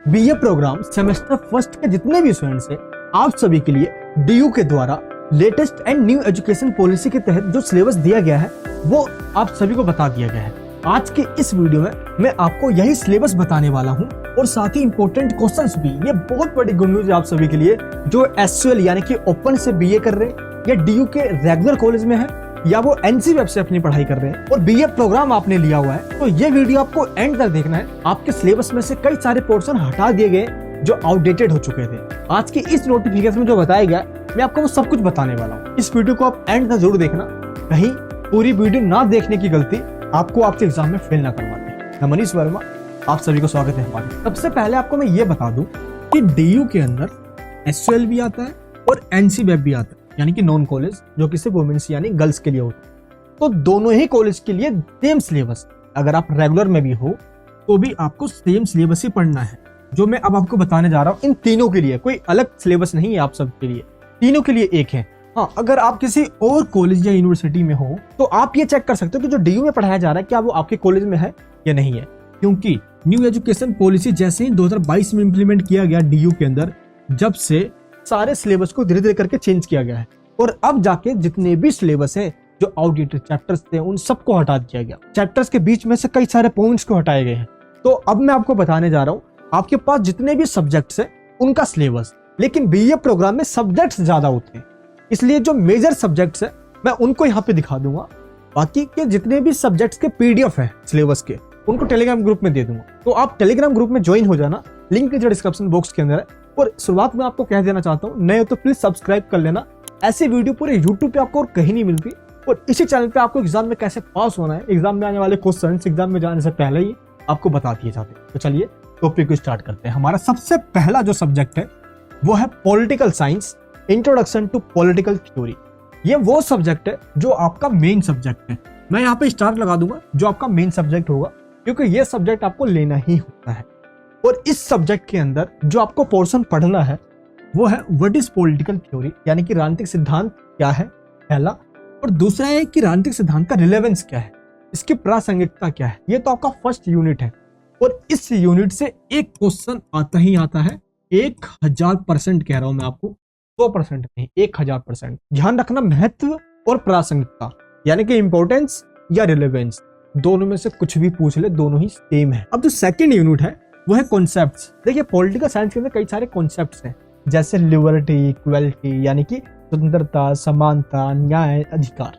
BA programme semester first के जितने भी स्टूडेंट्स हैं, आप सभी के लिए डीयू के द्वारा latest and new education policy के तहत जो सिलेबस दिया गया है वो आप सभी को बता दिया गया है। आज के इस वीडियो में मैं आपको यही सिलेबस बताने वाला हूं और साथ ही इंपॉर्टेंट क्वेश्चंस भी। ये बहुत बड़ी गुड न्यूज है आप सभी के लिए जो एसयूएल यानी कि ओपन से बीए कर रहे हैं या डीयू के रेगुलर कॉलेज में है या वो एनसी वेब से अपनी पढ़ाई कर रहे हैं और बीए प्रोग्राम आपने लिया हुआ है। तो ये वीडियो आपको एंड तक देखना है। आपके सिलेबस में से कई सारे पोर्शन हटा दिए गए जो आउटडेटेड हो चुके थे। आज की इस नोटिफिकेशन में जो बताया गया मैं आपको वो सब कुछ बताने वाला हूँ। इस वीडियो को आप एंड तक जरूर देखना, कहीं पूरी वीडियो ना देखने की गलती आपको आपके एग्जाम में फेल ना करवा दे। मैं मनीष वर्मा, आप सभी को स्वागत है हमारे। सबसे पहले आपको मैं ये बता दूं कि डीयू के अंदर एसयूएल भी आता है और एनसी वेब भी आता है, यानी कि नॉन कॉलेज जो कि सिर्फ वुमेन्स यानी गर्ल्स के लिए होता है। तो दोनों ही कॉलेज के लिए सेम सिलेबस। अगर आप रेगुलर में भी हो तो भी आपको सेम सिलेबस ही पढ़ना है। जो मैं अब आपको बताने जा रहा हूँ इन तीनों के लिए कोई अलग सिलेबस नहीं है, आप सबके लिए तीनों के लिए एक है। हाँ, अगर आप किसी और कॉलेज या यूनिवर्सिटी में हो तो आप ये चेक कर सकते हो कि जो डीयू में पढ़ाया जा रहा है क्या वो आपके कॉलेज में है या नहीं है, क्योंकि न्यू एजुकेशन पॉलिसी जैसे ही 2022 में इंप्लीमेंट किया गया डीयू के अंदर, जब से सारे सिलेबस को धीरे धीरे करके चेंज किया गया है और अब जाके जितने भी सिलेबस है जो आउटडेटेड चैप्टर्स थे उन सबको हटा दिया गया। चैप्टर्स के बीच में से कई सारे पॉइंट्स को हटाए गए हैं। तो अब मैं आपको बताने जा रहा हूँ आपके पास जितने भी सब्जेक्ट्स है उनका सिलेबस। लेकिन बीए प्रोग्राम में सब्जेक्ट्स ज्यादा होते हैं, इसलिए जो मेजर सब्जेक्ट्स है मैं उनको यहाँ पे दिखा दूंगा। बाकी के जितने भी सब्जेक्ट्स के पीडीएफ है सिलेबस के उनको टेलीग्राम ग्रुप में दे दूंगा। तो आप टेलीग्राम ग्रुप में ज्वाइन हो जाना, लिंक नीचे डिस्क्रिप्शन बॉक्स के अंदर है। और शुरुआत में आपको कह देना चाहता हूँ, नए हो तो प्लीज सब्सक्राइब कर लेना। ऐसी वीडियो पूरे यूट्यूब पे आपको और कहीं नहीं मिलती। और इसी चैनल पे आपको एग्जाम में कैसे पास होना है, एग्जाम में आने वाले क्वेश्चन एग्जाम में जाने से पहले ही आपको बता दिए जाते हैं। तो चलिए टॉपिक को स्टार्ट करते हैं। हमारा सबसे पहला जो सब्जेक्ट है वो है political science, introduction to political theory. ये वो सब्जेक्ट है जो आपका मेन सब्जेक्ट है। मैं यहाँ पे स्टार लगा दूंगा जो आपका मेन सब्जेक्ट होगा, क्योंकि ये सब्जेक्ट आपको लेना ही होता है। और इस सब्जेक्ट के अंदर जो आपको पोर्शन पढ़ना है वो है व्हाट इज पॉलिटिकल थ्योरी, यानी कि राजनीतिक सिद्धांत क्या है पहला, और दूसरा है कि राजनीतिक सिद्धांत का रिलेवेंस क्या है, इसकी प्रासंगिकता क्या है। ये तो आपका फर्स्ट यूनिट है और इस यूनिट से एक क्वेश्चन आता ही आता है। 1000% कह रहा हूं मैं आपको, 100% नहीं, 1000%। ध्यान रखना, महत्व और प्रासंगिकता यानी कि इंपॉर्टेंस या रिलेवेंस, दोनों में से कुछ भी पूछ ले, दोनों ही सेम है। अब जो सेकंड यूनिट है वो है कॉन्सेप्ट्स। देखिए पॉलिटिकल साइंस के अंदर कई सारे कॉन्सेप्ट्स हैं, जैसे लिबर्टी, इक्वलिटी यानी कि स्वतंत्रता, समानता, न्याय, अधिकार,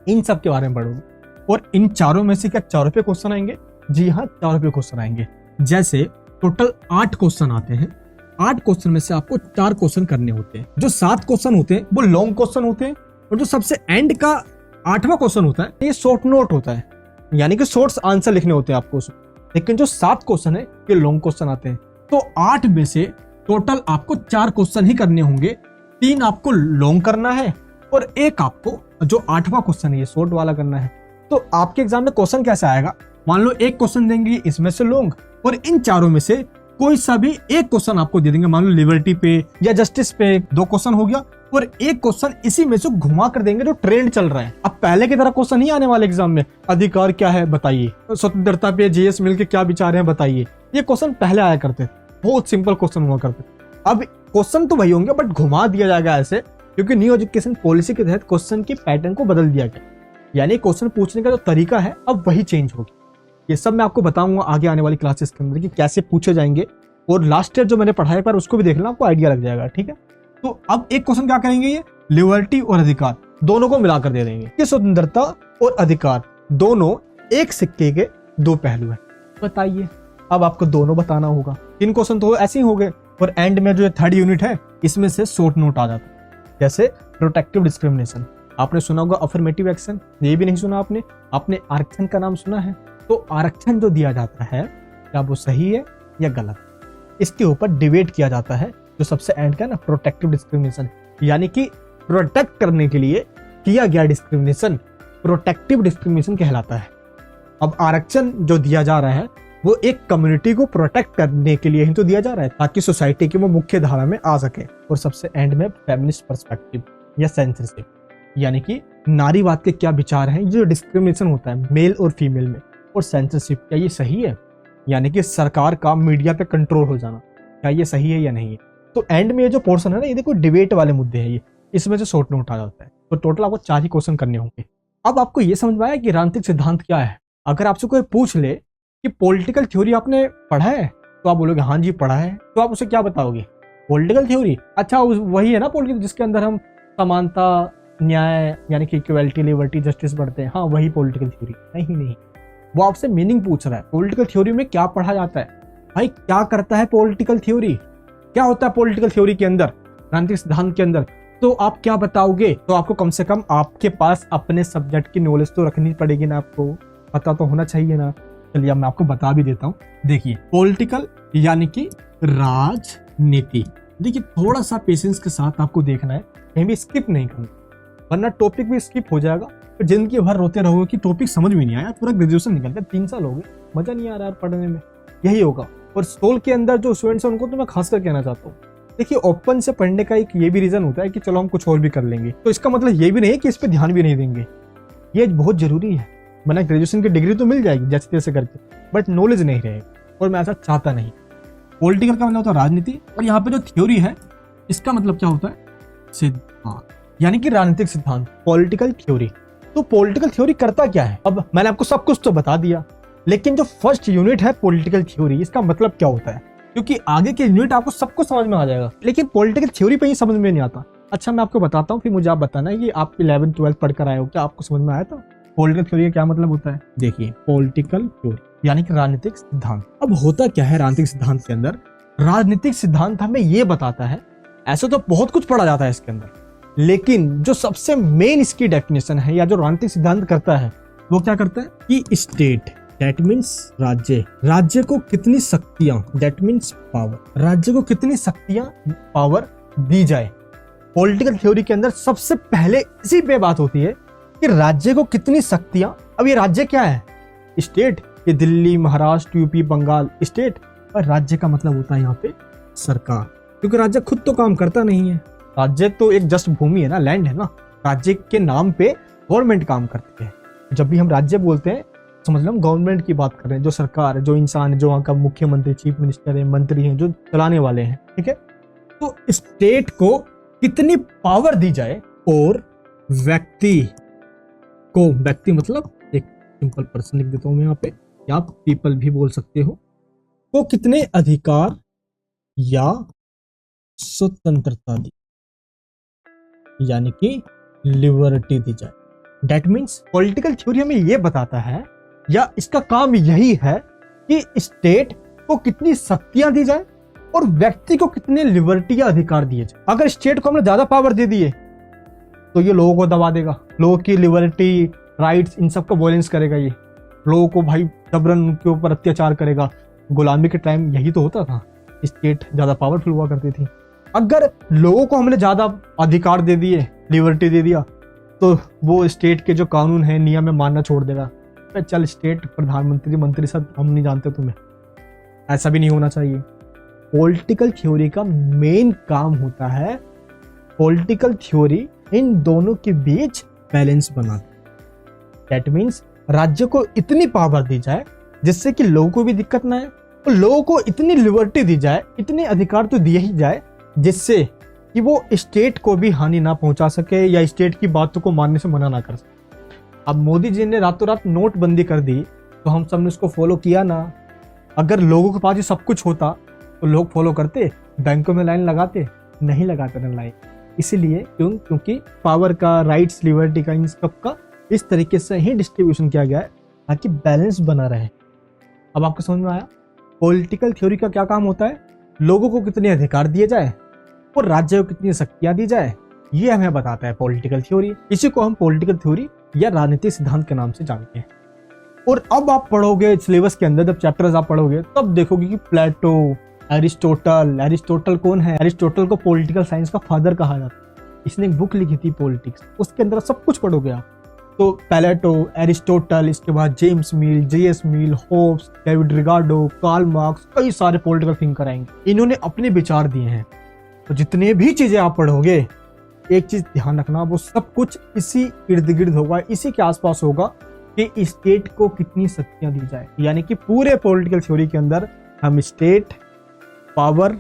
इन सब के बारे में पढ़ोगे। और इन चारों में से क्या चारों पे क्वेश्चन आएंगे? जी हाँ, चारों पे क्वेश्चन आएंगे। जैसे टोटल 8 क्वेश्चन आते हैं, 8 क्वेश्चन में से आपको 4 क्वेश्चन करने होते हैं। जो 7 क्वेश्चन होते हैं वो लॉन्ग क्वेश्चन होते हैं और जो सबसे एंड का 8वां क्वेश्चन होता है ये शॉर्ट नोट होता है, यानी कि शॉर्ट्स आंसर लिखने होते हैं आपको उसमें। लेकिन जो 7 क्वेश्चन है ये लॉन्ग क्वेश्चन आते हैं। तो 8 में से टोटल आपको 4 क्वेश्चन ही करने होंगे, 3 आपको लॉन्ग करना है और एक आपको जो 8वां क्वेश्चन है ये शॉर्ट वाला करना है। तो आपके एग्जाम में क्वेश्चन कैसे आएगा? मान लो एक क्वेश्चन देंगे इसमें से लॉन्ग और इन चारों में से कोई सा भी एक क्वेश्चन आपको दे देंगे। मान लो लिबर्टी पे या जस्टिस पे 2 क्वेश्चन हो गया और एक क्वेश्चन इसी में से घुमा कर देंगे जो ट्रेंड चल रहा है। अब पहले की तरह क्वेश्चन नहीं आने वाले एग्जाम में, अधिकार क्या है बताइए, स्वतंत्रता पे जेएस मिल के क्या विचार है बताइए। ये क्वेश्चन पहले आया करते, बहुत सिंपल क्वेश्चन हुआ करते। अब क्वेश्चन तो वही होंगे बट घुमा दिया जाएगा ऐसे, क्योंकि न्यू एजुकेशन पॉलिसी के तहत क्वेश्चन की पैटर्न को बदल दिया गया, यानी क्वेश्चन पूछने का जो तरीका है अब वही चेंज होगी। ये सब मैं आपको बताऊंगा आगे आने वाली क्लासेस के अंदर कि कैसे पूछे जाएंगे। और लास्ट ईयर जो मैंने पढ़ाया एक बार उसको भी देख लेना, आपको आइडिया लग जाएगा। ठीक है, तो अब एक क्वेश्चन क्या करेंगे, ये लिबर्टी और अधिकार दोनों को मिलाकर दे देंगे कि स्वतंत्रता और अधिकार दोनों एक सिक्के के 2 पहलू हैं। बताइए, अब आपको दोनों बताना होगा। 3 क्वेश्चन तो ऐसे ही हो गए और एंड में जो 3rd यूनिट है इसमें से शॉर्ट नोट आ जाता है। जैसे प्रोटेक्टिव डिस्क्रिमिनेशन, आपने सुना होगा अफर्मेटिव एक्शन, ये भी नहीं सुना आपने आरक्षण का नाम सुना है? तो आरक्षण जो दिया जाता है क्या वो सही है या गलत, इसके ऊपर डिबेट किया जाता है। जो सबसे एंड का ना प्रोटेक्टिव डिस्क्रिमिनेशन, यानी कि प्रोटेक्ट करने के लिए किया गया डिस्क्रिमिनेशन प्रोटेक्टिव डिस्क्रिमिनेशन कहलाता है। अब आरक्षण जो दिया जा रहा है वो एक कम्युनिटी को प्रोटेक्ट करने के लिए ही तो दिया जा रहा है, ताकि सोसाइटी की वो मुख्य धारा में आ सके। और सबसे एंड में फेमिनिस्ट पर्सपेक्टिव या सेंसरशिप, यानी कि नारीवाद के क्या विचार हैं, जो डिस्क्रिमिनेशन होता है मेल और फीमेल में, और सेंसरशिप क्या ये सही है यानी कि सरकार का मीडिया पे कंट्रोल हो जाना, क्या ये सही है या नहीं है। तो एंड में ये जो पोर्शन है ना, ये देखो डिबेट वाले मुद्दे हैं, ये इसमें जो शॉर्ट नोट आ जाता है। तो टोटल आपको 4 ही क्वेश्चन करने होंगे। अब आपको ये समझ में आया कि राजनीतिक सिद्धांत क्या है। अगर आपसे कोई पूछ ले कि पॉलिटिकल थ्योरी आपने पढ़ा है, तो आप बोलोगे हाँ जी पढ़ा है। तो आप उसे क्या बताओगे, पॉलिटिकल थ्योरी, अच्छा वही है ना पॉलिटिकल जिसके अंदर हम समानता, न्याय यानी कि इक्वलिटी, लिबर्टी, जस्टिस पढ़ते हैं, हाँ वही पॉलिटिकल थ्योरी। नहीं, वो आपसे मीनिंग पूछ रहा है, पॉलिटिकल थ्योरी में क्या पढ़ा जाता है भाई, क्या करता है पॉलिटिकल थ्योरी, क्या होता है पॉलिटिकल थ्योरी के अंदर, राजनीतिक सिद्धांत के अंदर। तो आप क्या बताओगे, तो आपको कम से कम आपके पास अपने सब्जेक्ट की नॉलेज तो रखनी पड़ेगी ना, आपको पता तो होना चाहिए ना। चलिए अब मैं आपको बता भी देता हूँ। देखिए पॉलिटिकल यानी कि राजनीति। देखिए थोड़ा सा पेशेंस के साथ आपको देखना है, कहीं भी स्किप नहीं करना, वरना टॉपिक भी स्किप हो जाएगा। तो जिंदगी भर रोते रहोगे कि टॉपिक समझ में नहीं आया, पूरा ग्रेजुएशन निकल गया, 3 साल हो गए, मजा नहीं आ रहा यार पढ़ने में, यही होगा। और सोल के अंदर जो स्टूडेंट्स हैं उनको तो मैं खासकर कहना चाहता हूँ, देखिए ओपन से पढ़ने का एक ये भी रीजन होता है कि चलो हम कुछ और भी कर लेंगे, तो इसका मतलब ये भी नहीं है कि इस पे ध्यान भी नहीं देंगे, ये बहुत जरूरी है। वरना ग्रेजुएशन की डिग्री तो मिल जाएगी जैसे तैसे करके, बट नॉलेज नहीं रहेगी, और मैं ऐसा चाहता नहीं। पॉलिटिकल का मतलब होता है राजनीति, और यहाँ पे जो थ्योरी है इसका मतलब क्या होता है, सिद्धांत, यानी कि राजनीतिक सिद्धांत, पॉलिटिकल थ्योरी। तो पॉलिटिकल थ्योरी करता क्या है, अब मैंने आपको सब कुछ तो बता दिया, लेकिन जो फर्स्ट यूनिट है पॉलिटिकल थ्योरी, इसका मतलब क्या होता है, क्योंकि आगे के यूनिट आपको सब कुछ समझ में आ जाएगा, लेकिन पॉलिटिकल थ्योरी पे ही समझ में नहीं आता। अच्छा मैं आपको बताता हूँ, फिर मुझे आप बताना है कि आप 11th 12th पढ़कर आए हो, क्या आपको समझ में आया था पॉलिटिकल थ्योरी का क्या मतलब होता है। देखिए पॉलिटिकल थ्योरी यानी कि राजनीतिक सिद्धांत। अब होता क्या है राजनीतिक सिद्धांत के अंदर, राजनीतिक सिद्धांत हमें ये बताता है, ऐसे तो बहुत कुछ पढ़ा जाता है इसके अंदर, लेकिन जो सबसे मेन इसकी डेफिनेशन है या जो राजनीतिक सिद्धांत करता है वो क्या करता है कि स्टेट, दैट मीन्स राज्य, राज्य को कितनी शक्तियां, दैट मीन्स पावर, राज्य को कितनी शक्तियां, पावर दी जाए। पॉलिटिकल थ्योरी के अंदर सबसे पहले इसी पे बात होती है कि राज्य को कितनी शक्तियां। अब ये राज्य क्या है, स्टेट, ये दिल्ली, महाराष्ट्र, यूपी, बंगाल स्टेट, और राज्य का मतलब होता है यहाँ पे सरकार, क्योंकि राज्य खुद तो काम करता नहीं है, राज्य तो एक जस्ट भूमि है ना, लैंड है ना, राज्य के नाम पे गवर्नमेंट काम करती है। जब भी हम राज्य बोलते हैं समझ लो हम गवर्नमेंट की बात कर रहे हैं, जो सरकार है, जो इंसान है, जो वहाँ का मुख्यमंत्री, चीफ मिनिस्टर है, मंत्री हैं, जो चलाने वाले हैं, ठीक है। तो स्टेट को कितनी पावर दी जाए, और व्यक्ति को, व्यक्ति मतलब एक सिंपल पर्सन लिख देता हूं मैं यहाँ पे, या आप पीपल भी बोल सकते हो, को कितने अधिकार या स्वतंत्रता दी, यानी कि लिबर्टी दी जाए। दैट मीन्स पॉलिटिकल थ्योरी हमें यह बताता है, या इसका काम यही है कि स्टेट को कितनी शक्तियां दी जाए और व्यक्ति को कितने लिबर्टी या अधिकार दिए जाए। अगर स्टेट को हमने ज्यादा पावर दे दिए तो ये लोगों को दबा देगा, लोगों की लिबर्टी, राइट्स, इन सब का वॉयलेंस करेगा, ये लोगों को भाई जबरन उनके ऊपर अत्याचार करेगा। गुलामी के टाइम यही तो होता था, स्टेट ज्यादा पावरफुल हुआ करती थी। अगर लोगों को हमने ज्यादा अधिकार दे दिए, लिबर्टी दे दिया, तो वो स्टेट के जो कानून है, नियम है, मानना छोड़ देगा, चल स्टेट प्रधानमंत्री, मंत्री सब हम नहीं जानते तुम्हें, ऐसा भी नहीं होना चाहिए। पॉलिटिकल थ्योरी का मेन काम होता है, पॉलिटिकल थ्योरी इन दोनों के बीच बैलेंस बनाना। दैट मीन्स राज्य को इतनी पावर दी जाए जिससे कि लोगों को भी दिक्कत ना आए, और लोगों को इतनी लिबर्टी दी जाए, इतने अधिकार तो दिए ही जाए जिससे कि वो स्टेट को भी हानि ना पहुंचा सके या स्टेट की बातों को मानने से मना ना कर सके। अब मोदी जी ने रातों रात नोटबंदी कर दी, तो हम सब ने उसको फॉलो किया ना। अगर लोगों के पास ये सब कुछ होता तो लोग फॉलो करते, बैंकों में लाइन लगाते, नहीं लगाते ना लाइन। इसीलिए क्योंकि पावर का, राइट्स, लिबर्टी का, इन सब का इस तरीके से ही डिस्ट्रीब्यूशन किया गया है ताकि बैलेंस बना रहे। अब आपको समझ में आया पॉलिटिकल थ्योरी का क्या काम होता है, लोगों को कितने अधिकार दिए जाए और राज्य को कितनी शक्तियां दी जाए, ये हमें बताता है पॉलिटिकल थ्योरी। इसी को हम पॉलिटिकल थ्योरी या राजनीतिक सिद्धांत के नाम से जानते हैं। और अब आप पढ़ोगे सिलेबस के अंदर, जब चैप्टर्स आप पढ़ोगे तब देखोगे कि प्लेटो, एरिस्टोटल कौन है, एरिस्टोटल को पॉलिटिकल साइंस का फादर कहा जाता है, इसने एक बुक लिखी थी पॉलिटिक्स, उसके अंदर सब कुछ पढ़ोगे आप। तो प्लेटो, एरिस्टोटल, इसके बाद जेम्स मिल, जेएस मिल, होब्स, डेविड रिगार्डो, कार्ल मार्क्स, कई सारे पॉलिटिकल थिंकर आएंगे, इन्होंने अपने विचार दिए हैं। तो जितने भी चीजें आप पढ़ोगे, एक चीज ध्यान रखना, वो सब कुछ इसी इर्द गिर्द होगा, इसी के आसपास होगा, कि स्टेट को कितनी शक्तियां दी जाए, यानी कि पूरे पॉलिटिकल थ्योरी के अंदर हम स्टेट, पावर,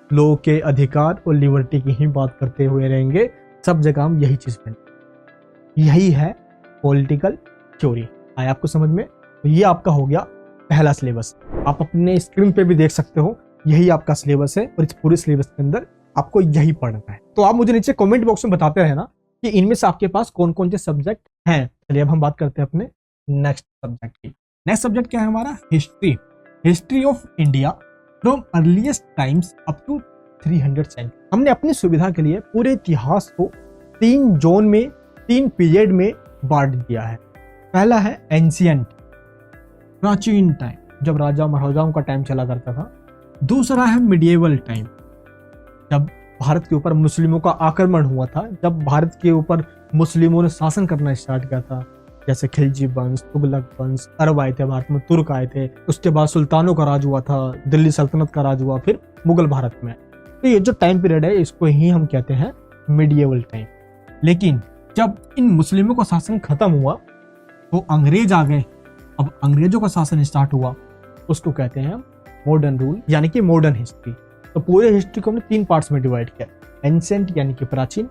लोगों के अधिकार और लिबर्टी की ही बात करते हुए रहेंगे। सब जगह हम यही चीज पढ़ेंगे। यही है पॉलिटिकल थ्योरी। आया आपको समझ में? तो ये आपका हो गया पहला सिलेबस। आप अपने स्क्रीन पे भी देख सकते हो, यही आपका सिलेबस है और इस पूरे सिलेबस के अंदर आपको यही पढ़ना है। तो आप मुझे नीचे कमेंट बॉक्स में बताते रहना कि इनमें से आपके पास कौन कौन से सब्जेक्ट हैं। चलिए अब हम बात करते हैं अपने नेक्स्ट सब्जेक्ट की। नेक्स्ट सब्जेक्ट क्या है हमारा? History. History of India from earliest times up to 300 century. हमने अपनी सुविधा के लिए पूरे इतिहास को 3 जोन में, 3 पीरियड में बांट दिया है। पहला है एंशिएंट, प्राचीन टाइम, जब राजा महाराजाओं का टाइम चला करता था। दूसरा है मिडिएवल टाइम, जब भारत के ऊपर मुस्लिमों का आक्रमण हुआ था, जब भारत के ऊपर मुस्लिमों ने शासन करना स्टार्ट किया था, जैसे खिलजी वंश, तुगलक वंश, अरब आए थे भारत में, तुर्क आए थे, उसके बाद सुल्तानों का राज हुआ था, दिल्ली सल्तनत का राज हुआ, फिर मुगल भारत में। तो ये जो टाइम पीरियड है इसको ही हम कहते हैं मिडिएवल टाइम। लेकिन जब इन मुस्लिमों का शासन खत्म हुआ तो अंग्रेज आ गए। अब अंग्रेजों का शासन स्टार्ट हुआ, उसको कहते हैं मॉडर्न रूल, यानी कि मॉडर्न हिस्ट्री। तो पूरे हिस्ट्री को हमने 3 पार्ट्स में डिवाइड किया। एंशिएंट यानी कि प्राचीन,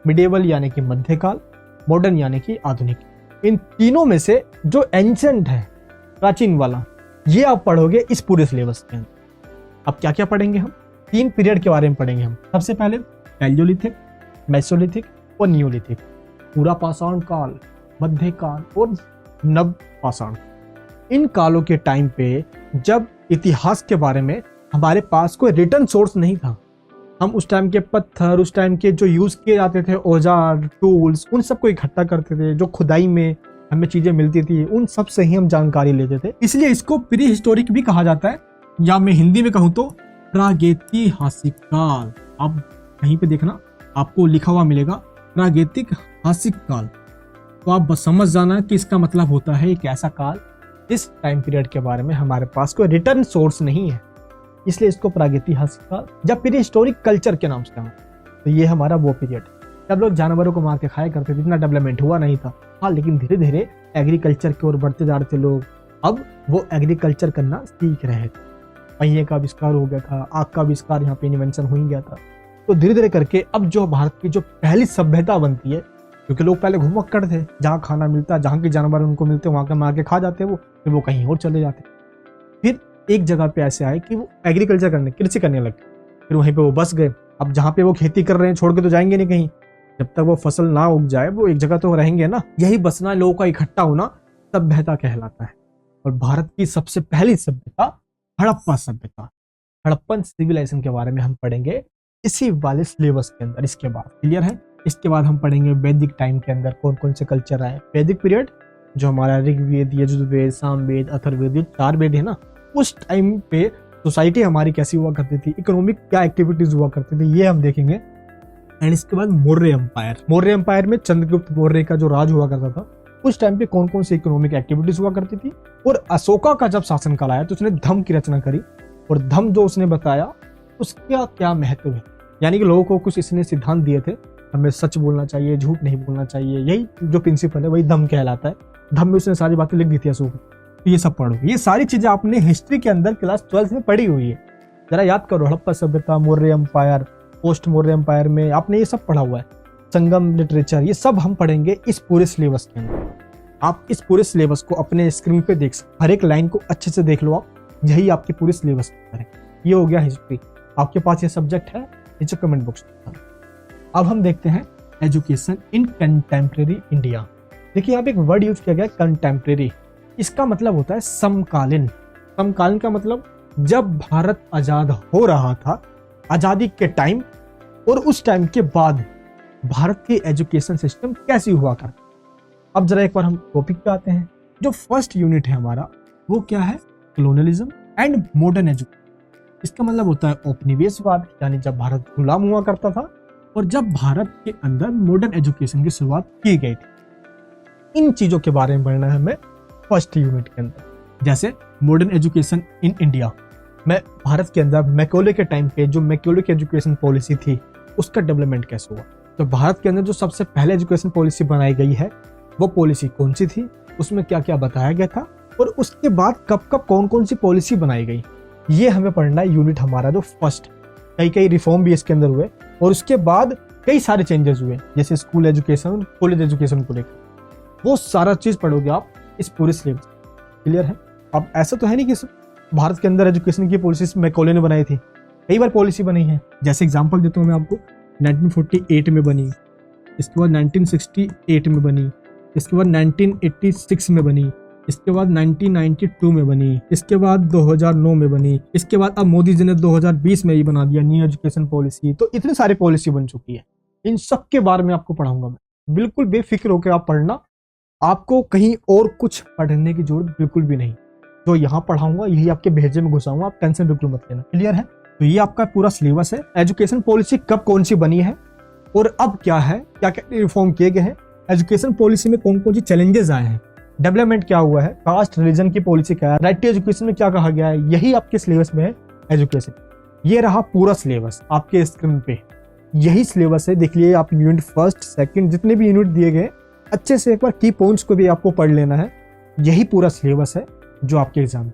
मिडिएवल यानी कि मध्यकाल, मॉडर्न यानी कि आधुनिक। इन तीनों में से जो एंशिएंट है, प्राचीन वाला, ये आप पढ़ोगे इस पूरे सिलेबस के अंदर। अब क्या क्या पढ़ेंगे हम? 3 पीरियड के बारे में पढ़ेंगे हम। सबसे पहले पैलियोलिथिक, मेसोलिथिक और नियोलिथिक। पूरा पाषाण काल, मध्यकाल और नव पाषाण। इन कालों के टाइम पे जब इतिहास के बारे में हमारे पास कोई रिटर्न सोर्स नहीं था, हम उस टाइम के पत्थर, उस टाइम के जो यूज किए जाते थे औजार, टूल्स, उन सबको इकट्ठा करते थे। जो खुदाई में हमें चीजें मिलती थी उन सब से ही हम जानकारी लेते थे। इसलिए इसको प्री हिस्टोरिक भी कहा जाता है, या मैं हिंदी में कहूँ तो प्रागैतिहासिक काल। आप कहीं पे देखना आपको लिखा हुआ मिलेगा प्रागैतिहासिक काल। तो आप बस समझ जाना कि इसका मतलब होता है एक ऐसा काल इस टाइम पीरियड के बारे में हमारे पास कोई रिटर्न सोर्स नहीं है, इसलिए इसको प्रागैतिहासिक काल या प्री हिस्टोरिक कल्चर के नाम से कहा। तो ये हमारा वो पीरियड जब लोग जानवरों को मार के खाया करते थे, इतना डेवलपमेंट हुआ नहीं था। हाँ, लेकिन धीरे धीरे एग्रीकल्चर की ओर बढ़ते जा रहे थे लोग। अब वो एग्रीकल्चर करना सीख रहे थे, पहिए का आविष्कार हो गया था, आग का आविष्कार यहाँ पे इन्वेंशन हो ही गया था। तो धीरे धीरे करके अब जो भारत की जो पहली सभ्यता बनती है, क्योंकि लोग पहले घुमक्कड़ थे, जहाँ खाना मिलता, जहाँ के जानवर उनको मिलते वहां के मार के खा जाते वो, फिर वो कहीं और चले जाते। फिर एक जगह पे ऐसे आए कि वो एग्रीकल्चर करने, कृषि करने लगे, फिर वहीं पे वो बस गए। अब जहाँ पे वो खेती कर रहे हैं छोड़ के तो जाएंगे नहीं कहीं, जब तक वो फसल ना उग जाए वो एक जगह तो रहेंगे ना। यही बसना, लोगों का इकट्ठा होना सभ्यता कहलाता है। और भारत की सबसे पहली सभ्यता हड़प्पा सभ्यता, हड़प्पन सिविलाइजेशन के बारे में हम पढ़ेंगे इसी वाले सिलेबस के अंदर। इसके बाद क्लियर है? इसके बाद हम पढ़ेंगे वैदिक टाइम के अंदर कौन कौन से कल्चर आए। वैदिक पीरियड जो हमारा ऋग्वेद, यजुर्वेद, सामवेद, अथर्ववेद, ये 4 वेद है ना, उस टाइम पे सोसाइटी हमारी कैसी हुआ करती थी, इकोनॉमिक क्या एक्टिविटीज हुआ करती थी, ये हम देखेंगे। एंड इसके बाद मौर्य एम्पायर। मौर्य एम्पायर में चंद्रगुप्त मौर्य का जो राज हुआ करता था, उस टाइम पे कौन कौन सी इकोनॉमिक एक्टिविटीज हुआ करती थी। और अशोका का जब शासनकाल आया तो उसने धम्म की रचना करी, और धम्म जो उसने बताया उसका क्या महत्व है, यानी कि लोगों को कुछ इसने सिद्धांत दिए थे, हमें सच बोलना चाहिए, झूठ नहीं बोलना चाहिए, यही जो प्रिंसिपल है वही धम्म कहलाता है। धम्म में उसने सारी बातें लिख दी थी अशोक। तो ये सब पढ़ो, ये सारी चीजें आपने हिस्ट्री के अंदर क्लास 12 में पढ़ी हुई है। जरा याद करो, हड़प्पा सभ्यता, Maurya empire, post Maurya empire में आपने ये सब पढ़ा हुआ है। संगम लिटरेचर, ये सब हम पढ़ेंगे इस पूरे सिलेबस के अंदर। आप इस पूरे सिलेबस को अपने स्क्रीन पे देख सकते, हर एक लाइन को अच्छे से देख लो आप, यही आपके पूरे सिलेबस के अंदर है। ये हो गया हिस्ट्री। आपके पास ये सब्जेक्ट है, नीचे कमेंट बॉक्स में। अब हम देखते हैं एजुकेशन इन कंटेम्प्रेरी इंडिया। देखिए यहाँ पे एक वर्ड यूज किया गया है कंटेम्प्रेरी। इसका मतलब होता है समकालीन। समकालीन का मतलब जब भारत आजाद हो रहा था, आजादी के टाइम और उस टाइम के बाद भारत की एजुकेशन सिस्टम कैसी हुआ करता। अब जरा एक बार हम टॉपिक पे आते हैं। जो फर्स्ट यूनिट है हमारा वो क्या है? Colonialism and modern education. इसका मतलब होता है औपनिवेशवाद, यानी जब भारत गुलाम हुआ करता था और जब भारत के अंदर मॉडर्न एजुकेशन की शुरुआत की गई थी। इन चीजों के बारे में पढ़ना है हमें फर्स्ट यूनिट के अंदर। जैसे मॉडर्न एजुकेशन इन इंडिया में भारत के अंदर मैकॉले के टाइम पे जो मैकॉले की एजुकेशन पॉलिसी थी उसका डेवलपमेंट कैसे हुआ। तो भारत के अंदर जो सबसे पहले एजुकेशन पॉलिसी बनाई गई है वो पॉलिसी कौन सी थी? उसमें क्या क्या बताया गया था और उसके बाद कब कब कौन कौन सी पॉलिसी बनाई गई, ये हमें पढ़ना है। यूनिट हमारा जो फर्स्ट, कई रिफॉर्म भी इसके अंदर हुए और उसके बाद कई सारे चेंजेस हुए, जैसे स्कूल एजुकेशन, कॉलेज एजुकेशन को लेकर, वो सारा चीज पढ़ोगे आप इस पूरे सिलेबस। क्लियर है? अब ऐसा तो है नहीं कि भारत के अंदर एजुकेशन की पॉलिसीज मैकॉले ने बनाई थी, कई बार पॉलिसी बनी है। जैसे एग्जांपल देता हूँ मैं आपको, 1948 में बनी, इसके बाद 1968 में बनी, इसके बाद 1986 में बनी, इसके बाद 1992 में बनी, इसके बाद 2009 में बनी, इसके बाद अब मोदी जी ने 2020 में ही बना दिया न्यू एजुकेशन पॉलिसी। तो इतनी सारी पॉलिसी बन चुकी है, इन सब के बारे में आपको पढ़ाऊंगा मैं। बिल्कुल बेफिक्र होकर आप पढ़ना, आपको कहीं और कुछ पढ़ने की जरूरत बिल्कुल भी नहीं। जो यहाँ पढ़ाऊंगा यही आपके भेजे में घुसाऊंगा, आप टेंशन बिल्कुल मत लेना। क्लियर है? तो ये आपका पूरा सिलेबस है। एजुकेशन पॉलिसी कब कौन सी बनी है और अब क्या है, क्या क्या रिफॉर्म किए गए हैं, एजुकेशन पॉलिसी में कौन कौन सी चैलेंजेस आए हैं, डेवलपमेंट क्या हुआ है, कास्ट रिलीजन की पॉलिसी क्या है, राइट टू एजुकेशन में क्या कहा गया है, यही आपके सिलेबस में है एजुकेशन। ये रहा पूरा सिलेबस आपके स्क्रीन पे, यही सिलेबस है। देख लिए आप यूनिट फर्स्ट सेकंड जितने भी यूनिट दिए गए, अच्छे से एक बार की पॉइंट्स को भी आपको पढ़ लेना है। यही पूरा सिलेबस है जो आपके एग्जाम में।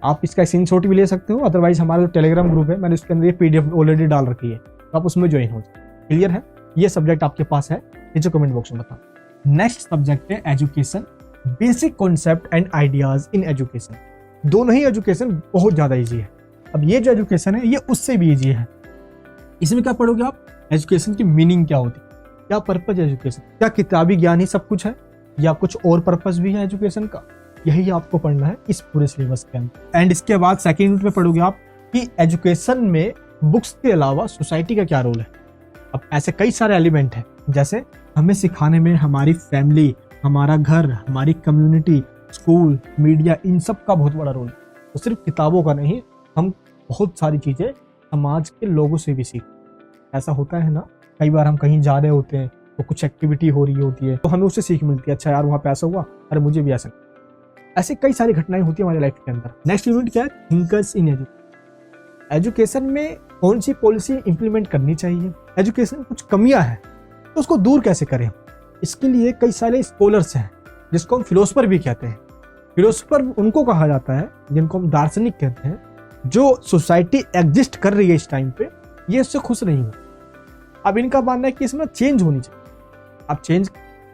आप इसका स्क्रीनशॉट भी ले सकते हो, अदरवाइज हमारा जो टेलीग्राम ग्रुप है मैंने उसके अंदर ये पीडीएफ ऑलरेडी डाल रखी है, तो आप उसमें ज्वाइन हो जाए। क्लियर है? ये सब्जेक्ट आपके पास है, नीचे कमेंट बॉक्स में बताओ। नेक्स्ट सब्जेक्ट है education, basic concept and ideas in education. दोनों ही एजुकेशन बहुत ज्यादा इजी है। अब ये जो एजुकेशन है ये उससे भी इजी है। इसमें क्या पढ़ोगे आप, एजुकेशन की मीनिंग क्या होती है, क्या पर्पज है एजुकेशन, क्या किताबी ज्ञान ही सब कुछ है या कुछ और पर्पज भी है एजुकेशन का, यही आपको पढ़ना है इस पूरे सिलेबस के अंदर। एंड इसके बाद सेकेंड यूनिट में पढ़ोगे आप कि एजुकेशन में बुक्स के अलावा सोसाइटी का क्या रोल है। अब ऐसे कई सारे एलिमेंट हैं, जैसे हमें सिखाने में हमारी फैमिली, हमारा घर, हमारी कम्युनिटी, स्कूल, मीडिया, इन सब का बहुत बड़ा रोल है। तो सिर्फ किताबों का नहीं, हम बहुत सारी चीजें समाज के लोगों से भी सीखते। ऐसा होता है ना, कई बार हम कहीं जा रहे होते हैं तो कुछ एक्टिविटी हो रही होती है तो हमें उससे सीख मिलती है, अच्छा यार वहाँ पे ऐसा हुआ, अरे मुझे भी ऐसा। ऐसे कई सारी घटनाएं होती है हमारी लाइफ के अंदर। नेक्स्ट यूनिट क्या है, थिंकर्स इन एजुकेशन। एजुकेशन में कौन सी पॉलिसी इंप्लीमेंट करनी चाहिए, एजुकेशन में कुछ कमियां हैं तो उसको दूर कैसे करें। इसके लिए कई सारे स्कॉलर्स हैं जिसको हम फिलोसफर भी कहते हैं। फिलोसफर उनको कहा जाता है जिनको हम दार्शनिक कहते हैं, जो सोसाइटी एग्जिस्ट कर रही है इस टाइम पे, ये इससे खुश नहीं हो। अब इनका मानना है कि इसमें चेंज होनी चाहिए। अब चेंज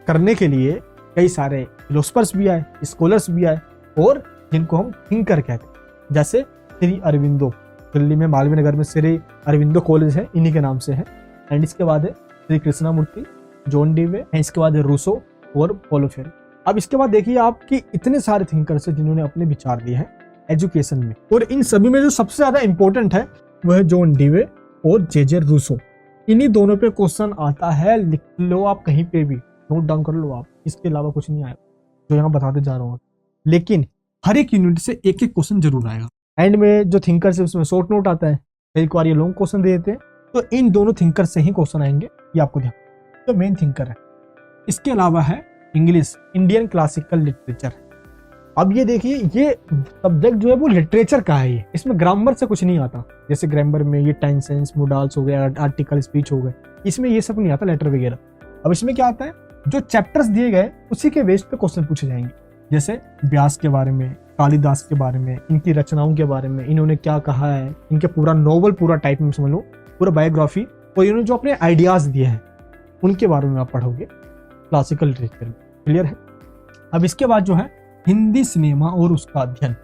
करने के लिए कई सारे फिलोसफर्स भी आए, स्कॉलर्स भी आए, और जिनको हम थिंकर कहते हैं, जैसे श्री अरविंदो, दिल्ली में मालवीय नगर में श्री अरविंदो कॉलेज है, इन्हीं के नाम से है। एंड इसके बाद है श्री कृष्णामूर्ति, जॉन डीवे, इसके बाद है रूसो और पॉलो फेरे। अब इसके बाद देखिए आप कि इतने सारे थिंकर्स हैं जिन्होंने अपने विचार दिए हैं एजुकेशन में, और इन सभी में जो सबसे ज्यादा इंपॉर्टेंट है वह है जॉन डीवे और जे रूसो। इन्हीं दोनों पे क्वेश्चन आता है, लिख लो आप कहीं पे भी, नोट डाउन कर लो आप, इसके अलावा कुछ नहीं आएगा जो यहाँ बताते जा रहा हूँ। लेकिन हर एक यूनिट से एक एक क्वेश्चन जरूर आएगा। एंड में जो थिंकर से उसमें शॉर्ट नोट आता है, एक बार ये लॉन्ग क्वेश्चन दे देते हैं, तो इन दोनों थिंकर से ही क्वेश्चन आएंगे, ये आपको ध्यान। तो मेन थिंकर है। इसके अलावा है इंग्लिश, इंडियन क्लासिकल लिटरेचर। अब ये देखिए, ये सब्जेक्ट जो है वो लिटरेचर का है, ये इसमें ग्रामर से कुछ नहीं आता। जैसे ग्रामर में ये टेंसेंस, मोडाल्स हो गए, आर्टिकल, स्पीच हो गए, इसमें ये सब नहीं आता, लेटर वगैरह। अब इसमें क्या आता है, जो चैप्टर्स दिए गए उसी के बेस पे क्वेश्चन पूछे जाएंगे। जैसे व्यास के बारे में, कालिदास के बारे में, इनकी रचनाओं के बारे में, इन्होंने क्या कहा है, इनके पूरा नॉवल, पूरा टाइप में समझ लो, पूरा बायोग्राफी, और इन्होंने जो अपने आइडियाज दिए हैं उनके बारे में आप पढ़ोगे क्लासिकल लिटरेचर में। क्लियर है? अब इसके बाद जो है हिंदी सिनेमा और उसका अध्ययन।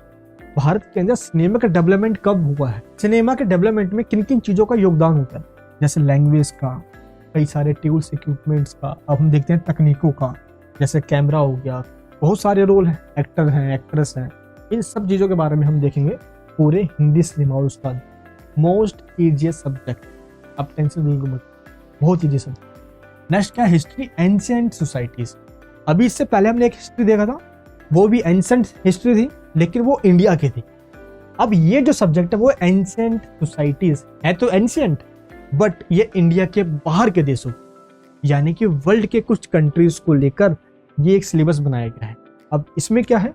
भारत के अंदर सिनेमा का डेवलपमेंट कब हुआ है, सिनेमा के डेवलपमेंट में किन किन चीजों का योगदान होता है, जैसे लैंग्वेज का, कई सारे टूल्स इक्विपमेंट्स का, अब हम देखते हैं तकनीकों का, जैसे कैमरा हो गया, बहुत सारे रोल हैं, एक्टर हैं, एक्ट्रेस हैं, इन सब चीजों के बारे में हम देखेंगे पूरे हिंदी सिनेमा और उसका। मोस्ट इजीएस्ट सब्जेक्ट, आप टेंशन बिल्कुल मत, बहुत इजी सब्जेक्ट। नेक्स्ट क्या, हिस्ट्री, एंशिएंट सोसाइटीज। अभी इससे पहले हमने एक हिस्ट्री देखा था, वो भी एंशिएंट हिस्ट्री थी, लेकिन वो इंडिया की थी। अब ये जो सब्जेक्ट है वो एंशिएंट सोसाइटीज है, तो एंशिएंट, बट ये इंडिया के बाहर के देशों, यानी कि वर्ल्ड के कुछ कंट्रीज को लेकर ये एक सिलेबस बनाया गया है। अब इसमें क्या है,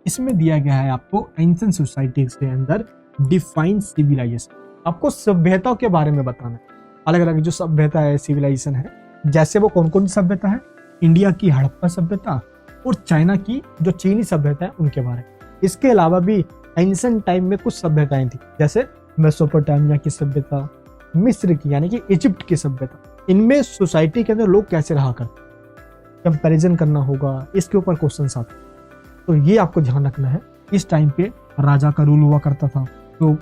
इसमें दिया गया है आपको एंशिएंट सोसाइटीज के अंदर डिफाइन सिविलाइजेशन, आपको सभ्यताओं के बारे में बताना है। अलग अलग जो सभ्यता है, सिविलाइजेशन है, जैसे वो कौन कौन सी सभ्यता है, इंडिया की हड़प्पा सभ्यता, और चाइना की जो चीनी सभ्यता है उनके बारे में। इसके अलावा भी एंशिएंट टाइम में कुछ सभ्यताएं थी, जैसे मेसोपोटामिया की सभ्यता, मिस्र की यानी कि इजिप्ट की सभ्यता। इनमें सोसाइटी के अंदर लोग कैसे रहा करते, कंपैरिजन करना होगा, इसके ऊपर क्वेश्चंस आते। तो ये आपको ध्यान रखना है। इस टाइम पे राजा का रूल हुआ करता था, तो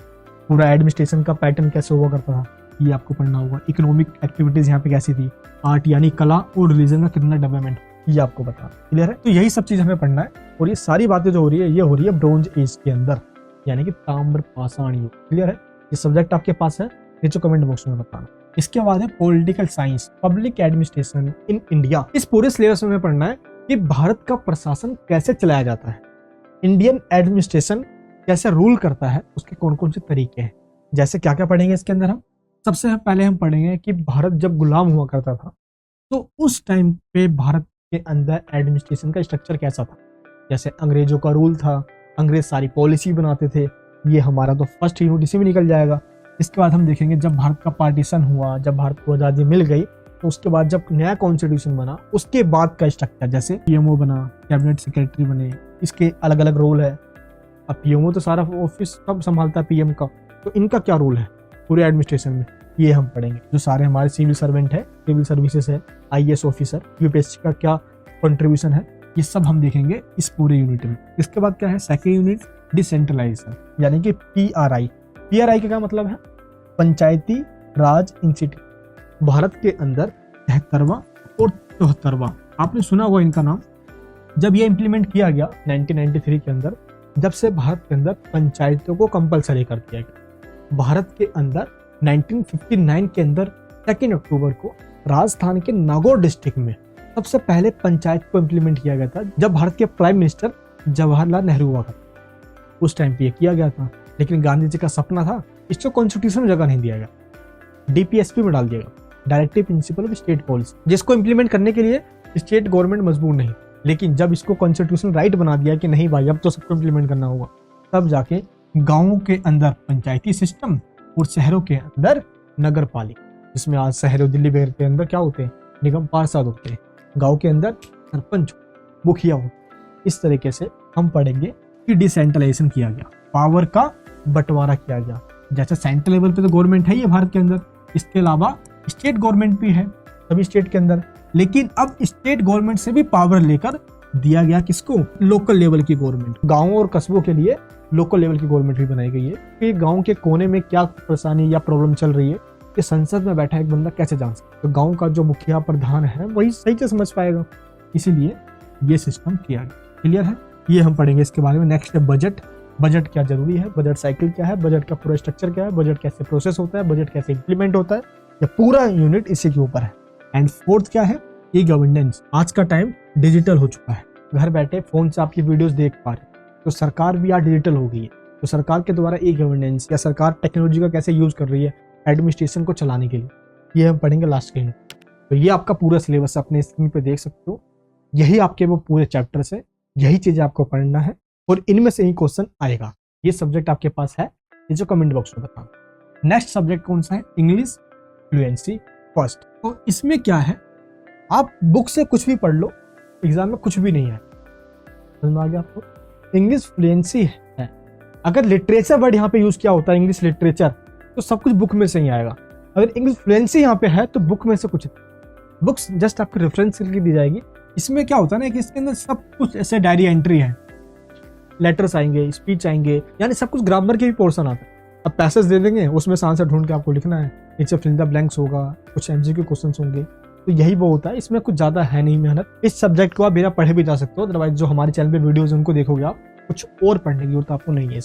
पूरा एडमिनिस्ट्रेशन का पैटर्न कैसे हुआ करता था ये आपको पढ़ना होगा। इकोनॉमिक एक्टिविटीज यहाँ पे कैसी थी, आर्ट यानी कला और रिलीजन का कितना डेवलपमेंट, ये आपको बताना। क्लियर है? तो यही सब चीज हमें पढ़ना है। और ये सारी बातें जो हो रही है ये हो रही है ब्रोंज एज के अंदर, यानी कि ताम्र पाषाण युग। क्लियर है? ये सब्जेक्ट आपके पास है, नीचे कमेंट बॉक्स में बताना। इसके बाद है political science, public administration in India. इस पूरे सिलेबस में पढ़ना है कि भारत का प्रशासन कैसे चलाया जाता है, इंडियन एडमिनिस्ट्रेशन कैसे रूल करता है, उसके कौन कौन से तरीके हैं। जैसे क्या क्या पढ़ेंगे इसके अंदर हम सबसे पहले हम पढ़ेंगे कि भारत जब गुलाम हुआ करता था तो उस टाइम पे भारत के अंदर एडमिनिस्ट्रेशन का स्ट्रक्चर कैसा था। जैसे अंग्रेजों का रूल था, अंग्रेज सारी पॉलिसी बनाते थे, ये हमारा तो फर्स्ट यूनिट इसी में निकल जाएगा। इसके बाद हम देखेंगे जब भारत का पार्टीशन हुआ, जब भारत को आज़ादी मिल गई, तो उसके बाद जब नया कॉन्स्टिट्यूशन बना उसके बाद का स्ट्रक्चर, जैसे पीएमओ बना, कैबिनेट सेक्रेटरी बने, इसके अलग अलग रोल है। अब पीएमओ तो सारा ऑफिस सब संभालता है पीएम का, तो इनका क्या रोल है पूरे एडमिनिस्ट्रेशन में, ये हम पढ़ेंगे। जो सारे हमारे सिविल सर्वेंट है, सिविल सर्विसेज है, आईएएस ऑफिसर, यूपीएससी का क्या कंट्रीब्यूशन है, ये सब हम देखेंगे इस पूरे यूनिट में। इसके बाद क्या है सेकेंड यूनिट, डिसेंट्रलाइजेशन, यानी कि पीआरआई। पीआरआई का क्या मतलब है, पंचायती राज इंस्टीट्यूट। भारत के अंदर 73वां और 74वां आपने सुना होगा इनका नाम। जब ये इम्प्लीमेंट किया गया 1993 के अंदर, जब से भारत के अंदर पंचायतों को कंपलसरी कर दिया गया। भारत के अंदर 1959 के अंदर 2 अक्टूबर को राजस्थान के नागौर डिस्ट्रिक्ट में सबसे पहले पंचायत को इम्प्लीमेंट किया गया था, जब भारत के प्राइम मिनिस्टर जवाहरलाल नेहरू हुआ करते। उस टाइम पे ये किया गया था, लेकिन गांधी जी का सपना था इसको कॉन्स्टिट्यूशन में जगह नहीं दिया गया, डीपीएसपी में डाल दिया गया, directive principle of state policy, जिसको इम्प्लीमेंट करने के लिए स्टेट गवर्नमेंट मजबूर नहीं। लेकिन जब इसको कॉन्स्टिट्यूशन राइट बना दिया कि नहीं भाई अब तो सबको इम्प्लीमेंट करना होगा, तब जाके गांवों के अंदर पंचायती सिस्टम और शहरों के अंदर नगर पालिका, जिसमें आज शहरों दिल्ली वगैरह के अंदर क्या होते हैं, निगम पार्षद होते हैं, गांव के अंदर सरपंच मुखिया होते। इस तरीके से हम पढ़ेंगे कि डिसेंट्रलाइजेशन किया गया, पावर का बंटवारा किया गया। जैसे सेंट्रल लेवल पे तो गवर्नमेंट है ही है भारत के अंदर, इसके अलावा स्टेट गवर्नमेंट भी है सभी स्टेट के अंदर, लेकिन अब स्टेट गवर्नमेंट से भी पावर लेकर दिया गया किसको, लोकल लेवल की गवर्नमेंट। गाँव और कस्बों के लिए लोकल लेवल की गवर्नमेंट भी बनाई गई है कि गांव के कोने में क्या परेशानी या प्रॉब्लम चल रही है कि संसद में बैठा एक बंदा कैसे जान सकता है। तो गांव का जो मुखिया प्रधान है वही सही से समझ पाएगा, इसीलिए ये सिस्टम किया गया। क्लियर है? ये हम पढ़ेंगे इसके बारे में। नेक्स्ट है बजट। बजट क्या जरूरी है, बजट साइकिल क्या है, बजट का पूरा स्ट्रक्चर क्या है, बजट कैसे प्रोसेस होता है, बजट कैसे इंप्लीमेंट होता है, ये पूरा यूनिट इसी के ऊपर है। एंड फोर्थ क्या है, ई गवर्नेंस। आज का टाइम डिजिटल हो चुका है, घर बैठे फोन से आपकी वीडियोस देख पा रहे, तो सरकार भी आज डिजिटल हो गई है। तो सरकार के द्वारा ई गवर्नेंस या सरकार टेक्नोलॉजी का कैसे यूज कर रही है एडमिनिस्ट्रेशन को चलाने के लिए, ये हम पढ़ेंगे लास्ट के में। तो ये आपका पूरा सिलेबस अपने स्क्रीन पे देख सकते हो। यही आपके वो पूरे चैप्टर से यही चीजें आपको पढ़ना है और इनमें से ही क्वेश्चन आएगा। ये सब्जेक्ट आपके पास है, ये जो कमेंट बॉक्स में बताना। नेक्स्ट सब्जेक्ट कौन सा है, इंग्लिश फ्लुएंसी फर्स्ट। तो इसमें क्या है, आप बुक से कुछ भी पढ़ लो, एग्जाम में कुछ भी नहीं है। समझ में आ गया आपको? इंग्लिश फ्लुएंसी है। अगर लिटरेचर वर्ड यहाँ पे यूज किया होता है इंग्लिश लिटरेचर, तो सब कुछ बुक में से ही आएगा। अगर इंग्लिश फ्लुएंसी यहाँ पे है तो बुक में से कुछ, बुक्स जस्ट आपको रेफरेंस के लिए दी जाएगी। इसमें क्या होता है ना कि इसके अंदर सब कुछ ऐसे डायरी एंट्री है, लेटर्स आएंगे, स्पीच आएंगे, यानी सब कुछ ग्रामर के भी पोर्शन आता है। अब पैसेज दे देंगे, उसमें से आंसर ढूंढ के आपको लिखना है, नीचे फिल द ब्लैंक्स होगा, कुछ एमसीक्यू क्वेश्चंस होंगे। तो यही वो होता है, इसमें कुछ ज्यादा है नहीं मेहनत। इस सब्जेक्ट को आप बिना पढ़े भी जा सकते हो, अदरवाइज जो हमारे चैनल पे वीडियोस है उनको देखोगे आप, कुछ और पढ़ने की जरूरत आपको नहीं है।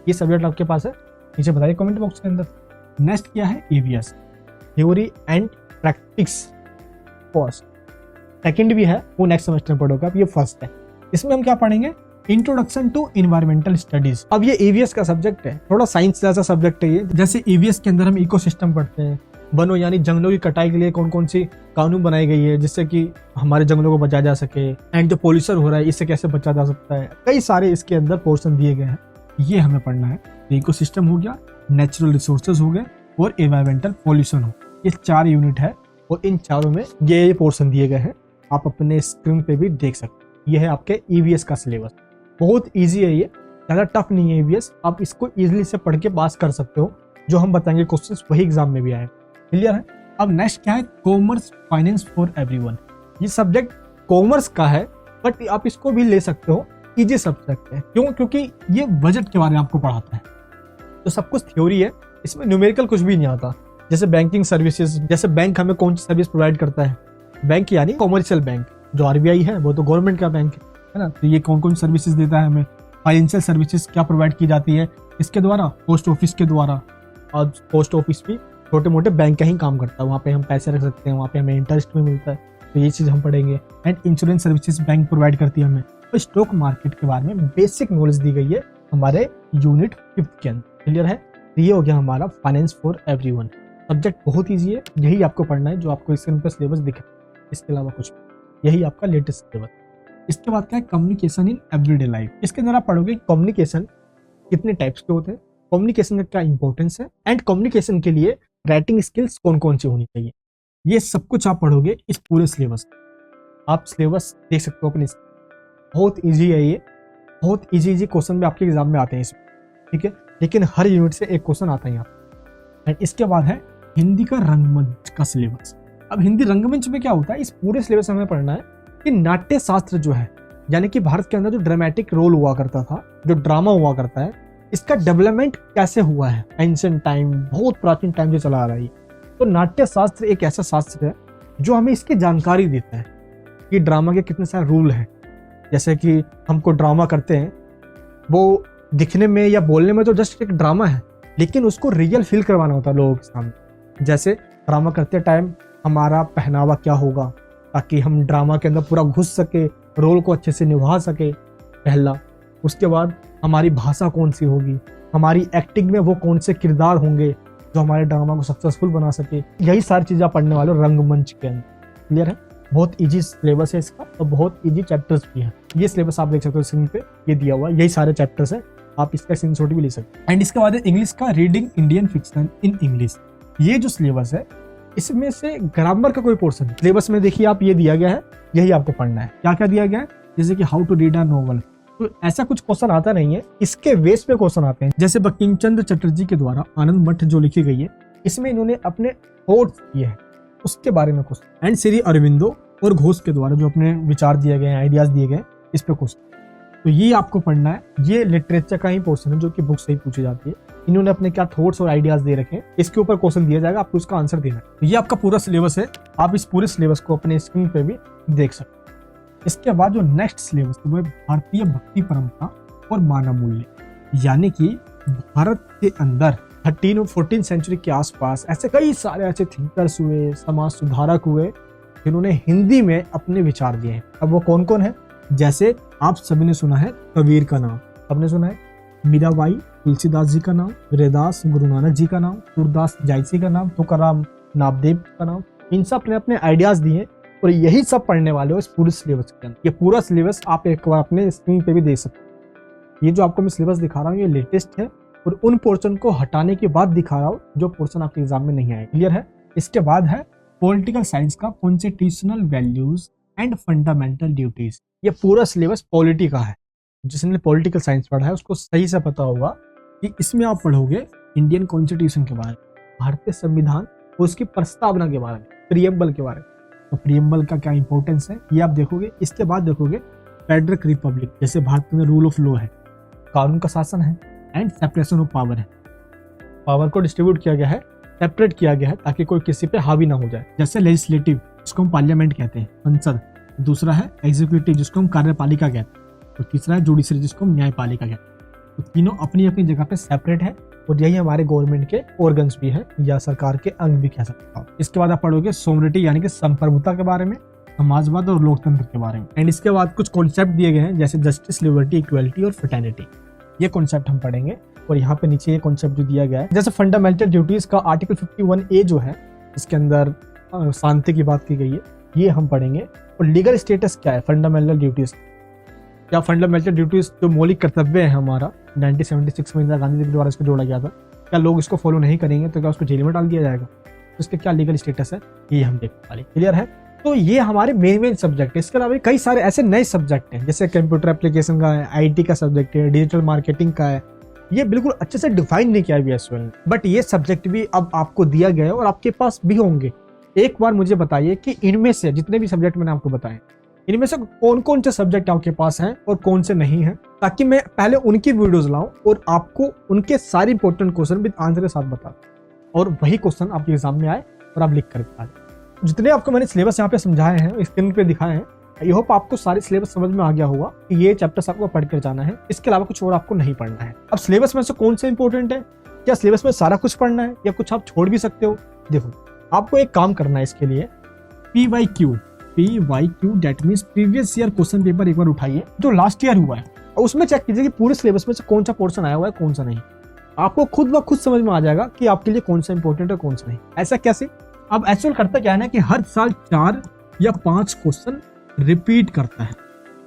ये सब्जेक्ट आपके पास है, नीचे बताइए कमेंट बॉक्स के अंदर। नेक्स्ट क्या है, EVS, theory and practice first. Second भी है, वो नेक्स्ट सेमेस्टर में पढ़ोगे आप, ये फर्स्ट है। इसमें हम क्या पढ़ेंगे, इंट्रोडक्शन टू इन्वायरमेंटल स्टडीज। अब ये ईवीएस का सब्जेक्ट है, थोड़ा साइंस जैसा सब्जेक्ट है ये। जैसे ईवीएस के अंदर हम इकोसिस्टम पढ़ते हैं, वनों यानी जंगलों की कटाई के लिए कौन कौन सी कानून बनाई गई है जिससे कि हमारे जंगलों को बचाया जा सके, एंड जो पॉल्यूशन हो रहा है इससे कैसे बचा जा सकता है, कई सारे इसके अंदर पोर्शन दिए गए हैं, ये हमें पढ़ना है। इकोसिस्टम हो गया, नेचुरल रिसोर्सेज हो गए और एनवायरमेंटल पॉल्यूशन हो, ये 4 यूनिट है और इन चारों में ये पोर्शन दिए गए हैं, आप अपने स्क्रीन पे भी देख सकते हैं। ये है आपके ईवीएस का सिलेबस। बहुत इजी है, ये ज़्यादा टफ नहीं है ईवीएस, आप इसको इजीली से पढ़ के पास कर सकते हो। जो हम बताएंगे क्वेश्चंस वही एग्जाम में भी आए। क्लियर है। अब नेक्स्ट क्या है, कॉमर्स फाइनेंस फॉर एवरीवन। ये सब्जेक्ट कॉमर्स का है बट आप इसको भी ले सकते हो, इजी सब्जेक्ट है। क्यों? क्योंकि ये बजट के बारे में आपको पढ़ाता है, तो सब कुछ थ्योरी है, इसमें न्यूमेरिकल कुछ भी नहीं आता। जैसे बैंकिंग सर्विसेज, जैसे बैंक हमें कौन सी सर्विस प्रोवाइड करता है, बैंक यानी कॉमर्शियल बैंक। जो आरबीआई है वो तो गवर्नमेंट का बैंक है ना, तो ये कौन कौन सर्विसेज देता है हमें, फाइनेंशियल सर्विसेज क्या प्रोवाइड की जाती है इसके द्वारा, पोस्ट ऑफिस के द्वारा। और पोस्ट ऑफिस भी छोटे मोटे बैंक का ही काम करता है, वहाँ पे हम पैसे रख सकते हैं, वहाँ पे हमें इंटरेस्ट में मिलता है, तो ये चीज़ हम पढ़ेंगे। And insurance services bank provide करती है हमें। तो स्टॉक मार्केट के बारे में बेसिक नॉलेज दी गई है हमारे यूनिट 5 के अंदर। क्लियर है। ये हो गया हमारा फाइनेंस फॉर एवरीवन। सब्जेक्ट बहुत ईजी है, यही आपको पढ़ना है जो आपको स्क्रीन पर सिलेबस दिखा, इसके अलावा कुछ, यही आपका लेटेस्ट सिलेबस। इसके बाद क्या है, कम्युनिकेशन इन एवरीडे लाइफ। इसके अंदर आप पढ़ोगे कम्युनिकेशन कितने टाइप्स के होते हैं, कम्युनिकेशन का क्या इंपॉर्टेंस है, एंड कम्युनिकेशन के लिए राइटिंग स्किल्स कौन कौन सी होनी चाहिए। ये सब कुछ आप पढ़ोगे इस पूरे सिलेबस। आप सिलेबस देख सकते हो अपने, बहुत इजी है ये, बहुत इजी क्वेश्चन भी आपके एग्जाम में आते हैं इसमें, ठीक है। लेकिन हर यूनिट से एक क्वेश्चन आता है यहाँ। एंड इसके बाद है हिंदी का रंगमंच का सिलेबस। अब हिंदी रंगमंच में क्या होता है, इस पूरे सिलेबस में हमें पढ़ना है कि नाट्य शास्त्र जो है, यानी कि भारत के अंदर जो ड्रामेटिक रोल हुआ करता था, जो ड्रामा हुआ करता है, इसका डेवलपमेंट कैसे हुआ है एंशिएंट टाइम, बहुत प्राचीन टाइम से चला आ रहा है। तो नाट्य शास्त्र एक ऐसा शास्त्र है जो हमें इसकी जानकारी देता है कि ड्रामा के कितने सारे रूल हैं। जैसे कि हमको ड्रामा करते हैं, वो दिखने में या बोलने में तो जस्ट एक ड्रामा है, लेकिन उसको रियल फील करवाना होता है लोगों के सामने। जैसे ड्रामा करते टाइम हमारा पहनावा क्या होगा, ताकि हम ड्रामा के अंदर पूरा घुस सके, रोल को अच्छे से निभा सके, पहला। उसके बाद हमारी भाषा कौन सी होगी, हमारी एक्टिंग में वो कौन से किरदार होंगे जो हमारे ड्रामा को सक्सेसफुल बना सके। यही सारी चीज़ें आप पढ़ने वाले हो रंगमंच के अंदर। क्लियर है। बहुत इजी सिलेबस है इसका और बहुत इजी चैप्टर्स भी हैं। ये सिलेबस आप देख सकते हो स्क्रीन पे, ये दिया हुआ है, यही सारे चैप्टर्स हैं, आप इसका स्क्रीनशॉट भी ले सकते हैं। एंड इसके बाद है इंग्लिश का reading Indian fiction in English. ये जो सिलेबस है इसमें से ग्रामर का कोई पोर्शन सिलेबस में देखिए आप, ये दिया गया है, यही आपको पढ़ना है। क्या क्या दिया गया है, जैसे कि how to read a novel. तो ऐसा कुछ क्वेश्चन आता नहीं है, इसके बेस पे क्वेश्चन आते हैं। जैसे बंकिम चंद्र चटर्जी के द्वारा आनंद मठ जो लिखी गई है, इसमें इन्होंने अपने थॉट्स दिए हैं, उसके बारे में क्वेश्चन। एंड श्री अरविंदो और घोष के द्वारा जो अपने विचार दिए गए हैं, आइडियाज दिए गए, इस पे क्वेश्चन। तो ये आपको पढ़ना है। ये लिटरेचर का ही पोर्शन है जो कि बुक से ही पूछी जाती है। इन्होंने अपने क्या थॉट्स और आइडियाज दे रखे हैं, इसके ऊपर क्वेश्चन दिया जाएगा, आपको उसका आंसर देना है। तो ये आपका पूरा सिलेबस है, आप इस पूरे सिलेबस को अपने स्क्रीन पे भी देख सकते हैं। इसके बाद जो नेक्स्ट सिलेबस है वो भारतीय भक्ति परंपरा और मानव मूल्य, यानी कि भारत के अंदर 13 और 14 सेंचुरी के आसपास ऐसे कई सारे ऐसे थिंकर्स हुए, समाज सुधारक हुए, जिन्होंने हिंदी में अपने विचार दिए हैं। अब वो कौन कौन है, जैसे आप सभी ने सुना है कबीर का नाम, सबने सुना है, मीराबाई, तुलसीदास जी का नाम, रैदास, गुरु नानक जी का नाम, सूरदास जायसी का नाम, तुकाराम नामदेव का नाम। इन सब ने अपने आइडियाज दिए और यही सब पढ़ने वाले हो इस पूरे सिलेबस के अंदर। ये पूरा सिलेबस आप एक बार अपने स्क्रीन पे भी देख सकते हैं। ये जो आपको मैं सिलेबस दिखा रहा हूँ ये लेटेस्ट है और उन पोर्शन को हटाने के बाद दिखा रहा हूँ जो पोर्शन आपके एग्जाम में नहीं आए। क्लियर है। इसके बाद है पॉलिटिकल साइंस का constitutional values and fundamental duties. ये पूरा सिलेबस पॉलिटी का है। जिसने पॉलिटिकल साइंस पढ़ा है उसको सही से पता होगा कि इसमें आप पढ़ोगे इंडियन कॉन्स्टिट्यूशन के बारे में, भारतीय संविधान और उसकी प्रस्तावना के बारे में, प्रियम्बल के बारे में। तो प्रियम्बल का क्या इंपॉर्टेंस है ये आप देखोगे। इसके बाद देखोगे फेडरल रिपब्लिक, जैसे भारत में रूल ऑफ लॉ है, कानून का शासन है, एंड सेपरेशन ऑफ पावर है। पावर को डिस्ट्रीब्यूट किया गया है, सेपरेट किया गया है ताकि कोई किसी पे हावी ना हो जाए। जैसे लेजिस्लेटिव जिसको हम पार्लियामेंट कहते हैं, संसद। दूसरा है एग्जीक्यूटिव जिसको हम कार्यपालिका कहते हैं। तो तीसरा है जुडिशरी जिसको हम न्यायपालिका कहते हैं। तो तीनों अपनी अपनी जगह पे सेपरेट है और यही हमारे गवर्नमेंट के ऑर्गन्स भी है या सरकार के अंग भी कह सकते हो। इसके बाद आप पढ़ोगे सोवरेनिटी यानी कि संप्रभुता के बारे में, समाजवाद और लोकतंत्र के बारे में। एंड इसके बाद कुछ कॉन्सेप्ट दिए गए हैं जैसे जस्टिस, लिबर्टी, इक्वलिटी और फ्रेटर्निटी। ये कॉन्सेप्ट हम पढ़ेंगे। और यहाँ पे नीचे ये कॉन्सेप्ट जो दिया गया है, जैसे फंडामेंटल ड्यूटीज का आर्टिकल 51A जो है, इसके अंदर शांति की बात की गई है, ये हम पढ़ेंगे। और लीगल स्टेटस क्या है फंडामेंटल ड्यूटीज, क्या फंडामेंटल ड्यूटीज जो मौलिक कर्तव्य है हमारा 1976 में इंदिरा गांधी जी के द्वारा इसको जोड़ा गया था, क्या लोग इसको फॉलो नहीं करेंगे तो क्या उसको जेल में डाल दिया जाएगा, तो इसके क्या लीगल स्टेटस है ये हम देख पा रहे। क्लियर है। तो ये हमारे मेन सब्जेक्ट है। इसके अलावा कई सारे ऐसे नए सब्जेक्ट हैं, जैसे कंप्यूटर एप्लीकेशन का है, आईटी का सब्जेक्ट है, डिजिटल मार्केटिंग का है। ये बिल्कुल अच्छे से डिफाइन नहीं किया है बीएसएल ने, बट ये सब्जेक्ट भी अब आपको दिया गया है और आपके पास भी होंगे। एक बार मुझे बताइए कि इनमें से जितने भी सब्जेक्ट मैंने आपको बताए, इनमें से कौन कौन से सब्जेक्ट आपके पास हैं और कौन से नहीं हैं, ताकि मैं पहले उनकी वीडियोस लाऊं और आपको उनके सारे इंपॉर्टेंट क्वेश्चन विद आंसर के साथ बता दूं, और वही क्वेश्चन आपके एग्जाम में आए और आप लिख कर बता दें। जितने आपको मैंने सिलेबस यहाँ पे समझाए हैं, स्क्रीन पे दिखाए हैं, आई होप आपको सारे सिलेबस समझ में आ गया होगा कि ये चैप्टर्स आपको पढ़ कर जाना है, इसके अलावा कुछ और आपको नहीं पढ़ना है। अब सिलेबस में से कौन से इंपॉर्टेंट है, क्या सिलेबस में सारा कुछ पढ़ना है या कुछ आप छोड़ भी सकते हो? देखो, आपको एक काम करना है इसके लिए, PYQ that means previous year question paper एक बार उठाइए जो लास्ट ईयर हुआ है, और उसमें चेक कीजिए कि पूरे सिलेबस में से कौन सा पोर्शन आया हुआ है, कौन सा नहीं। आपको खुद ब खुद समझ में आ जाएगा कि आपके लिए कौन सा इंपॉर्टेंट है, कौन सा नहीं। ऐसा कैसे? अब एक्चुअल करता क्या है ना कि हर साल 4 या 5 क्वेश्चन रिपीट करता है,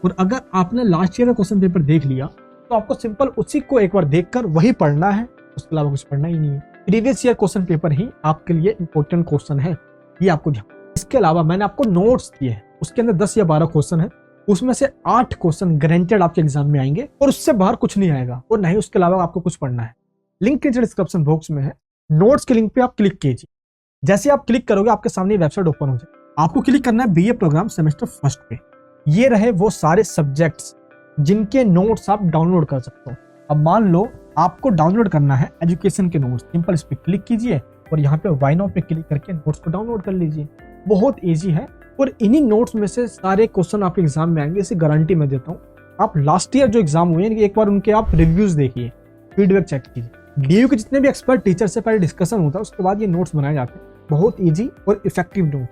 और अगर आपने लास्ट ईयर का क्वेश्चन पेपर देख लिया तो आपको सिंपल उसी को एक बार देखकर वही पढ़ना है, उसके अलावा कुछ पढ़ना ही नहीं है। प्रीवियस ईयर क्वेश्चन पेपर ही आपके लिए इंपॉर्टेंट क्वेश्चन है, ये आपको ध्यान। इसके अलावा मैंने आपको नोट्स दिए हैं, उसके अंदर 10 या 12 क्वेश्चन है, उसमें से 8 क्वेश्चन गारंटेड आपके एग्जाम में आएंगे और उससे बाहर कुछ नहीं आएगा, और नहीं उसके अलावा आपको कुछ पढ़ना है। लिंक नीचे डिस्क्रिप्शन बॉक्स में है, नोट्स के लिंक पे आप क्लिक कीजिए। जैसे आप क्लिक करोगे आपके सामने वेबसाइट ओपन हो जाए, आपको क्लिक करना है बीए प्रोग्राम सेमेस्टर फर्स्ट पे। ये रहे वो सारे सब्जेक्ट्स जिनके नोट्स आप डाउनलोड कर सकते हो। अब मान लो आपको डाउनलोड करना है एजुकेशन के नोट्स, सिंपल इस पे क्लिक कीजिए और यहाँ पे वाई नाउ पे क्लिक करके नोट्स को डाउनलोड कर लीजिए। बहुत इजी है, और इन्हीं नोट्स में से सारे क्वेश्चन आपके एग्जाम में आएंगे, इसी गारंटी मैं देता हूँ। आप लास्ट ईयर जो एग्जाम हुए हैं एक बार उनके आप रिव्यूज देखिए, फीडबैक चेक कीजिए। डीयू के जितने भी एक्सपर्ट टीचर से पहले डिस्कशन होता है, उसके बाद ये नोट्स बनाए जाते हैं। बहुत ईजी और इफेक्टिव नोट,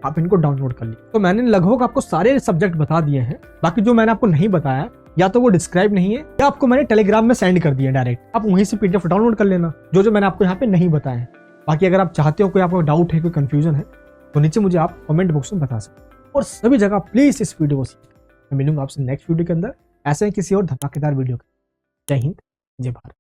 आप इनको डाउनलोड कर लीजिए। तो मैंने लगभग आपको सारे सब्जेक्ट बता दिए हैं, बाकी जो मैंने आपको नहीं बताया या तो वो डिस्क्राइब नहीं है या आपको मैंने टेलीग्राम में सेंड कर दिया डायरेक्ट, आप वहीं से PDF डाउनलोड कर लेना, जो मैंने आपको यहाँ पे नहीं बताया है। बाकी अगर आप चाहते हो, कोई आपको डाउट है, कोई कंफ्यूजन है, तो नीचे मुझे आप कमेंट बॉक्स में बता सकते हैं। और सभी जगह प्लीज इस वीडियो को शेयर। मैं मिलूंगा आपसे नेक्स्ट वीडियो के अंदर ऐसे ही किसी और धमाकेदार वीडियो के। जय हिंद, जय भारत।